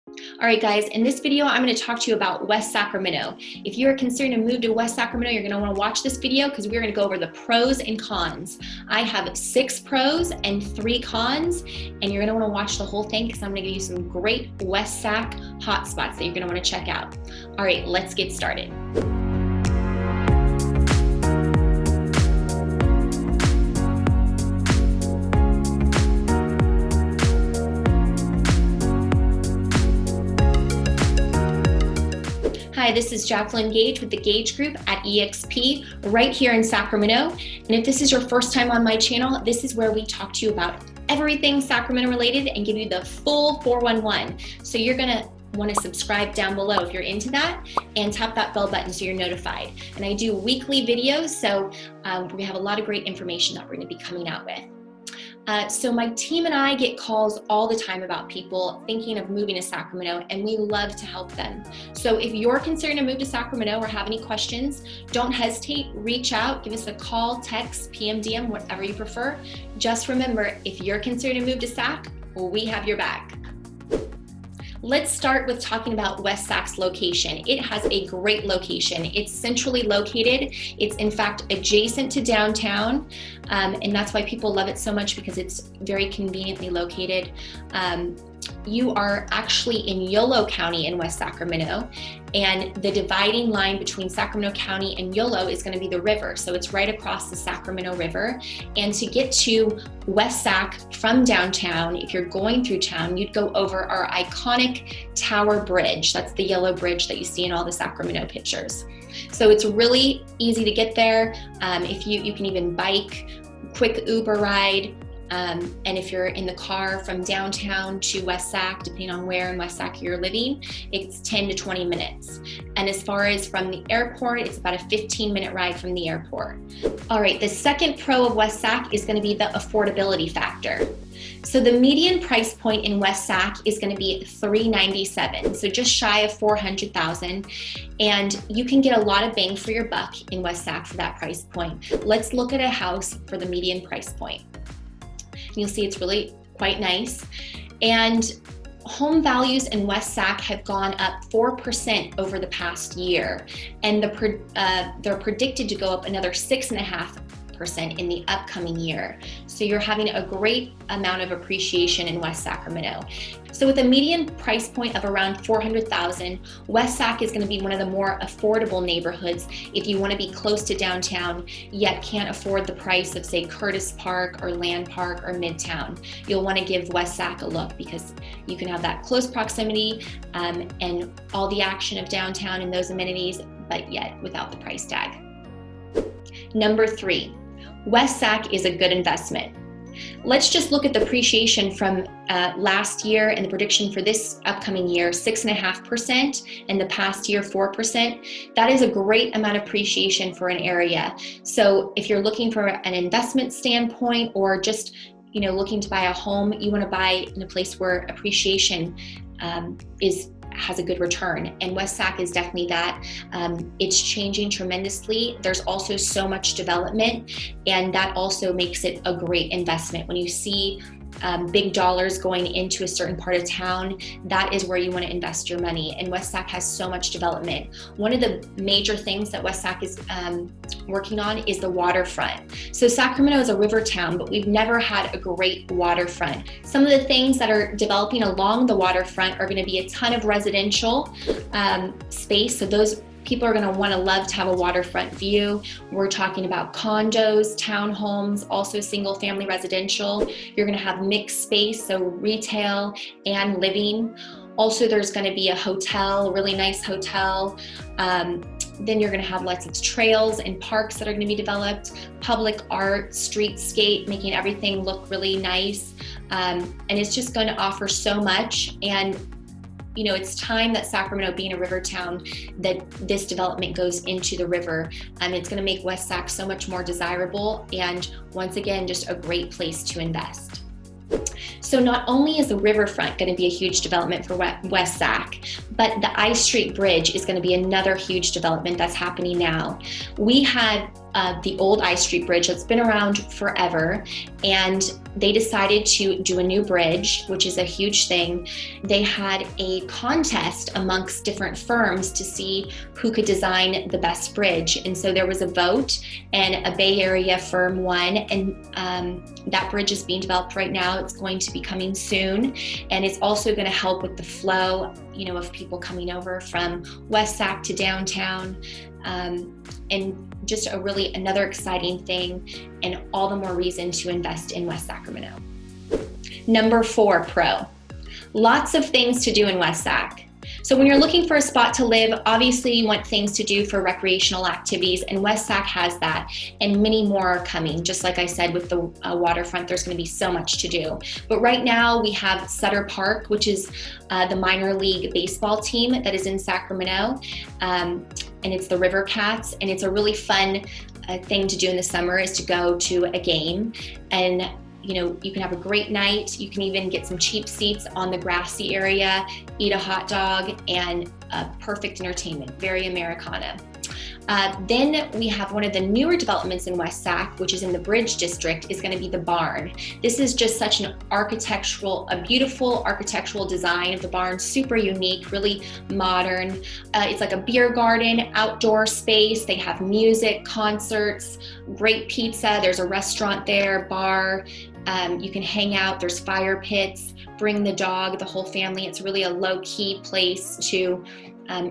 All right, guys, in this video, I'm going to talk to you about West Sacramento. If you're considering to move to West Sacramento, you're going to want to watch this video because we're going to go over the pros and cons. I have 6 pros and 3 cons, and you're going to want to watch the whole thing because I'm going to give you some great West Sac hotspots that you're going to want to check out. All right, let's get started. Hi, this is Jacqueline Gage with the Gage Group at EXP right here in Sacramento. And if this is your first time on my channel, this is where we talk to you about everything Sacramento related and give you the full 411. So you're gonna want to subscribe down below if you're into that and tap that bell button so you're notified. And I do weekly videos, so we have a lot of great information that we're gonna be coming out with. So my team and I get calls all the time about people thinking of moving to Sacramento, and we love to help them. So if you're considering to move to Sacramento or have any questions, don't hesitate, reach out, give us a call, text, PM, DM, whatever you prefer. Just remember, if you're considering to move to Sac, we have your back. Let's start with talking about West Sac's location. It has a great location. It's centrally located. It's in fact adjacent to downtown, and that's why people love it so much because it's very conveniently located. You are actually in Yolo County in West Sacramento, and the dividing line between Sacramento County and Yolo is going to be the river. So it's right across the Sacramento River. And to get to West Sac from downtown, if you're going through town, you'd go over our iconic Tower Bridge. That's the yellow bridge that you see in all the Sacramento pictures. So it's really easy to get there. If you can even bike, quick Uber ride. And if you're in the car from downtown to West Sac, depending on where in West Sac you're living, it's 10 to 20 minutes. And as far as from the airport, it's about a 15-minute ride from the airport. All right, the second pro of West Sac is going to be the affordability factor. So the median price point in West Sac is going to be $397, so just shy of $400,000, and you can get a lot of bang for your buck in West Sac for that price point. Let's look at a house for the median price point. You'll see it's really quite nice. And home values in West Sac have gone up 4% over the past year. And they're predicted to go up another 6.5% in the upcoming year. So you're having a great amount of appreciation in West Sacramento. So with a median price point of around $400,000, West Sac is going to be one of the more affordable neighborhoods if you want to be close to downtown, yet can't afford the price of, say, Curtis Park or Land Park or Midtown. You'll want to give West Sac a look because you can have that close proximity and all the action of downtown and those amenities, but yet without the price tag. Number 3, West Sac is a good investment. Let's just look at the appreciation from last year and the prediction for this upcoming year, 6.5%, and the past year, 4%. That is a great amount of appreciation for an area. So if you're looking for an investment standpoint or just looking to buy a home, you want to buy in a place where appreciation has a good return, and West Sac is definitely that. It's changing tremendously. There's also so much development, and that also makes it a great investment. When you see big dollars going into a certain part of town, that is where you want to invest your money. And West Sac has so much development. One of the major things that West Sac is working on is the waterfront. So Sacramento is a river town, but we've never had a great waterfront. Some of the things that are developing along the waterfront are going to be a ton of residential space. So those people are going to want to love to have a waterfront view. We're talking about condos, townhomes, also single family residential. You're going to have mixed space, so retail and living. Also, there's going to be a hotel, a really nice hotel. Then you're going to have lots of trails and parks that are going to be developed, public art, streetscape, making everything look really nice. And it's just going to offer so much. And it's time that Sacramento, being a river town, that this development goes into the river. It's going to make West Sac so much more desirable, and once again, just a great place to invest. So not only is the riverfront going to be a huge development for West Sac, but the I Street Bridge is going to be another huge development that's happening now. We had the old I Street Bridge that's been around forever, and they decided to do a new bridge, which is a huge thing. They had a contest amongst different firms to see who could design the best bridge. And so there was a vote, and a Bay Area firm won, and that bridge is being developed right now. It's going to be coming soon, and it's also going to help with the flow, of people coming over from West Sac to downtown, and just another exciting thing, and all the more reason to invest in West Sacramento. Number 4, pro. Lots of things to do in West Sac. So when you're looking for a spot to live, obviously you want things to do for recreational activities, and West Sac has that, and many more are coming. Just like I said, with the waterfront, there's going to be so much to do. But right now we have Sutter Park, which is the minor league baseball team that is in Sacramento, and it's the River Cats, and it's a really fun thing to do in the summer is to go to a game, and you can have a great night. You can even get some cheap seats on the grassy area, eat a hot dog, and perfect entertainment, very Americana. Then we have one of the newer developments in West Sac, which is in the Bridge District, is going to be the barn. This is just such a beautiful architectural design of the barn, super unique, really modern. It's like a beer garden, outdoor space. They have music, concerts, great pizza. There's a restaurant there, bar. You can hang out. There's fire pits. Bring the dog, the whole family. It's really a low-key place to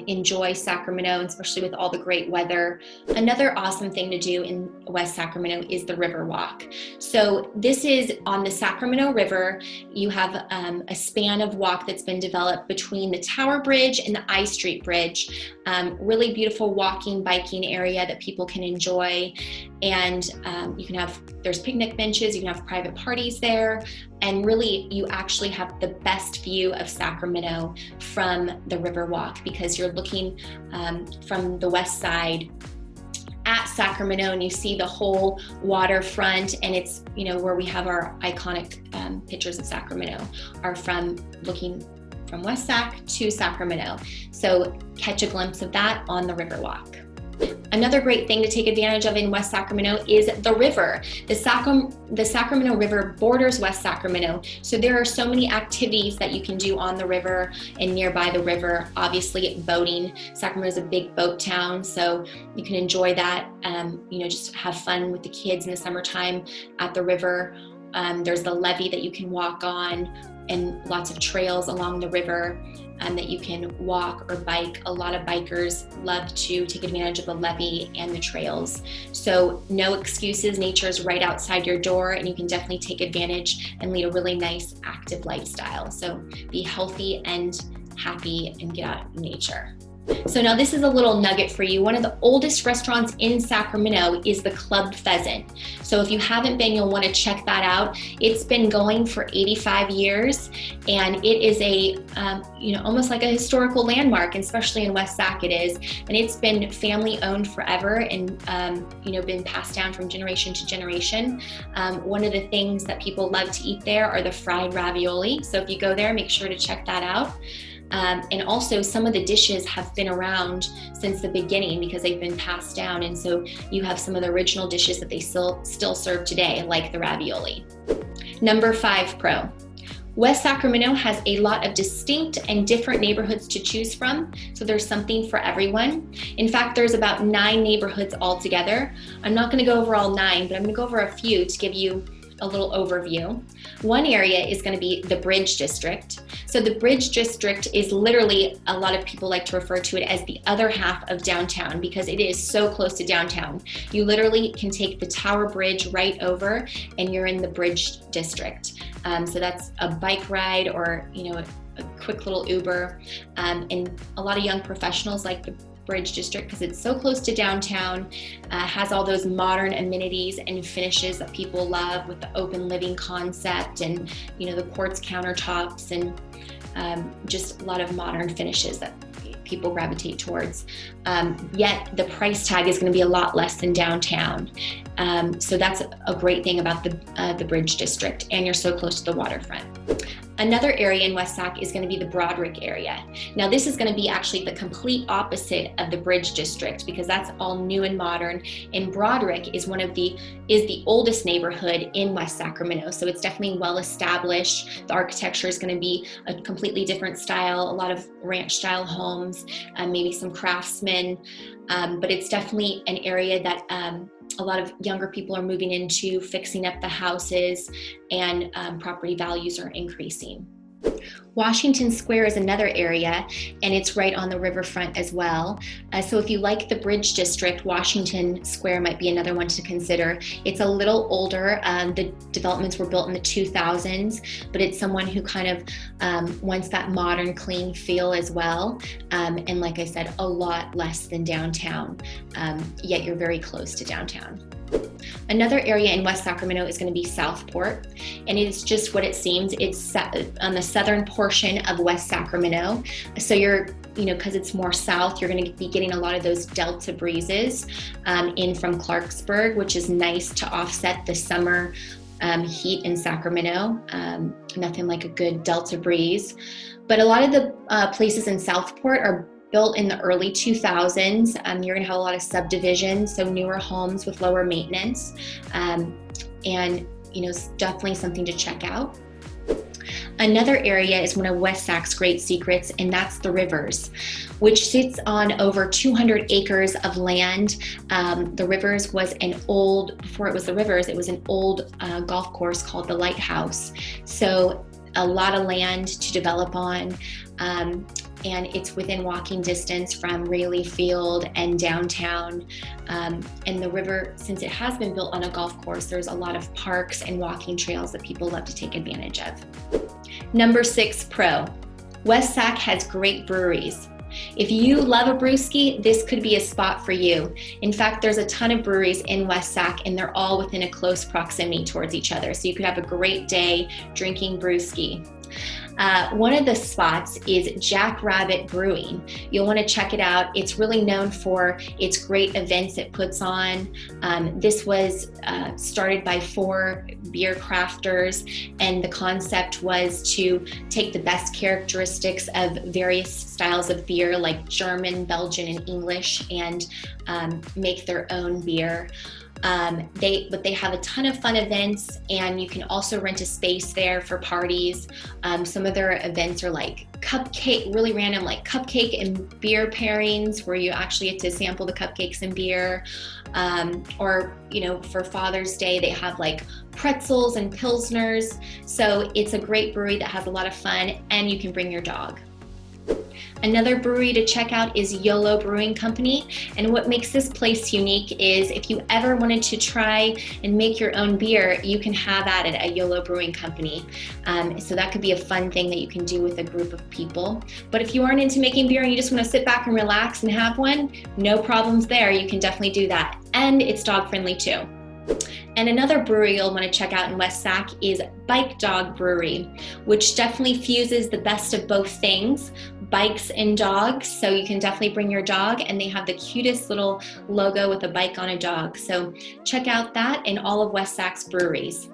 enjoy Sacramento, especially with all the great weather. Another awesome thing to do in West Sacramento is the River Walk. So this is on the Sacramento River. You have a span of walk that's been developed between the Tower Bridge and the I Street Bridge. Really beautiful walking, biking area that people can enjoy. And there's picnic benches, you can have private parties there. And really, you actually have the best view of Sacramento from the River Walk, because you're looking from the west side at Sacramento, and you see the whole waterfront, and it's, where we have our iconic pictures of Sacramento are from looking from West Sac to Sacramento. So catch a glimpse of that on the River Walk. Another great thing to take advantage of in West Sacramento is the river. The Sacramento River borders West Sacramento, so there are so many activities that you can do on the river and nearby the river. Obviously, boating. Sacramento is a big boat town, so you can enjoy that. Just have fun with the kids in the summertime at the river. There's the levee that you can walk on, and lots of trails along the river that you can walk or bike. A lot of bikers love to take advantage of the levee and the trails. So no excuses, nature is right outside your door, and you can definitely take advantage and lead a really nice, active lifestyle. So be healthy and happy and get out in nature. So now this is a little nugget for you. One of the oldest restaurants in Sacramento is the Club Pheasant. So if you haven't been, you'll want to check that out. It's been going for 85 years, and it is almost like a historical landmark, and especially in West Sac it is. And it's been family owned forever, and been passed down from generation to generation. One of the things that people love to eat there are the fried ravioli. So if you go there, make sure to check that out. And also some of the dishes have been around since the beginning because they've been passed down. And so you have some of the original dishes that they still serve today, like the ravioli. Number 5 pro. West Sacramento has a lot of distinct and different neighborhoods to choose from, so there's something for everyone. In fact, there's about 9 neighborhoods altogether. I'm not going to go over all 9, but I'm going to go over a few to give you a little overview. One area is going to be the Bridge District. So the Bridge District is literally, a lot of people like to refer to it as the other half of downtown because it is so close to downtown. You literally can take the Tower Bridge right over and you're in the Bridge District. So that's a bike ride or, a quick little Uber. And a lot of young professionals like the Bridge District because it's so close to downtown, has all those modern amenities and finishes that people love with the open living concept and the quartz countertops and just a lot of modern finishes that people gravitate towards. Yet the price tag is going to be a lot less than downtown. So that's a great thing about the Bridge District, and you're so close to the waterfront. Another area in West Sac is going to be the Broderick area. Now this is going to be actually the complete opposite of the Bridge District, because that's all new and modern. And Broderick is the oldest neighborhood in West Sacramento. So it's definitely well established. The architecture is going to be a completely different style, a lot of ranch style homes, maybe some craftsmen. But it's definitely an area that a lot of younger people are moving into, fixing up the houses, and property values are increasing. Washington Square is another area, and it's right on the riverfront as well. So if you like the Bridge District, Washington Square might be another one to consider. It's a little older. The developments were built in the 2000s, but it's someone who kind of wants that modern, clean feel as well. And like I said, a lot less than downtown, yet you're very close to downtown. Another area in West Sacramento is going to be Southport, and it's just what it seems. It's on the southern portion of West Sacramento. So because it's more south, you're going to be getting a lot of those delta breezes in from Clarksburg, which is nice to offset the summer heat in Sacramento. Nothing like a good delta breeze. But a lot of the places in Southport are built in the early 2000s. You're gonna have a lot of subdivisions, so newer homes with lower maintenance. And it's definitely something to check out. Another area is one of West Sac's great secrets, and that's the Rivers, which sits on over 200 acres of land. The Rivers was before it was the Rivers, it was an old golf course called the Lighthouse. So a lot of land to develop on. And it's within walking distance from Rayleigh Field and downtown. And the river, since it has been built on a golf course, there's a lot of parks and walking trails that people love to take advantage of. Number 6, Pro. West Sac has great breweries. If you love a brewski, this could be a spot for you. In fact, there's a ton of breweries in West Sac, and they're all within a close proximity towards each other. So you could have a great day drinking brewski. One of the spots is Jackrabbit Brewing. You'll want to check it out. It's really known for its great events it puts on. This was started by 4 beer crafters, and the concept was to take the best characteristics of various styles of beer, like German, Belgian, and English, and make their own beer. But they have a ton of fun events, and you can also rent a space there for parties. Some of their events are like really random, like cupcake and beer pairings, where you actually get to sample the cupcakes and beer. Or for Father's Day, they have like pretzels and pilsners. So it's a great brewery that has a lot of fun, and you can bring your dog. Another brewery to check out is YOLO Brewing Company, and what makes this place unique is if you ever wanted to try and make your own beer, you can have at it at YOLO Brewing Company. So that could be a fun thing that you can do with a group of people. But if you aren't into making beer and you just want to sit back and relax and have one, no problems there. You can definitely do that, and it's dog friendly too. And another brewery you'll want to check out in West Sac is Bike Dog Brewery, which definitely fuses the best of both things, bikes and dogs. So you can definitely bring your dog, and they have the cutest little logo with a bike on a dog. So check out that in all of West Sac's breweries.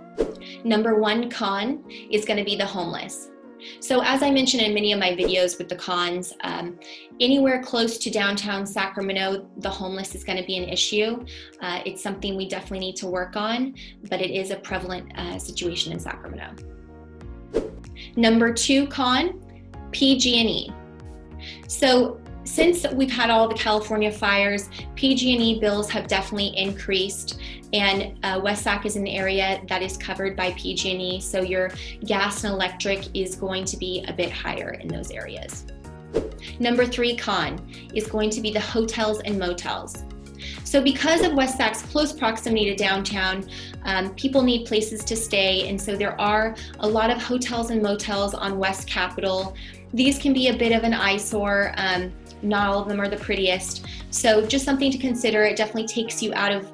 Number 1 con is going to be the homeless. So as I mentioned in many of my videos with the cons, anywhere close to downtown Sacramento, the homeless is going to be an issue. It's something we definitely need to work on, but it is a prevalent situation in Sacramento. Number 2 con, PG&E. So since we've had all the California fires, PG&E bills have definitely increased, and West Sac is an area that is covered by PG&E, so your gas and electric is going to be a bit higher in those areas. Number 3 con is going to be the hotels and motels. So because of West Sac's close proximity to downtown, people need places to stay, and so there are a lot of hotels and motels on West Capitol. These can be a bit of an eyesore. Not all of them are the prettiest. So just something to consider. It definitely takes you out of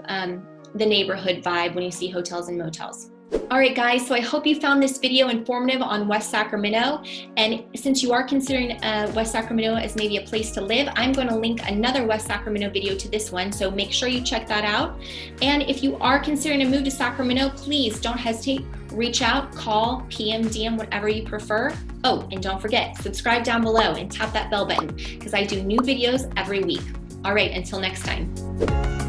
the neighborhood vibe when you see hotels and motels. All right, guys, so I hope you found this video informative on West Sacramento. And since you are considering West Sacramento as maybe a place to live, I'm going to link another West Sacramento video to this one. So make sure you check that out. And if you are considering a move to Sacramento, please don't hesitate. Reach out, call, PM, DM, whatever you prefer. Oh, and don't forget, subscribe down below and tap that bell button because I do new videos every week. All right, until next time.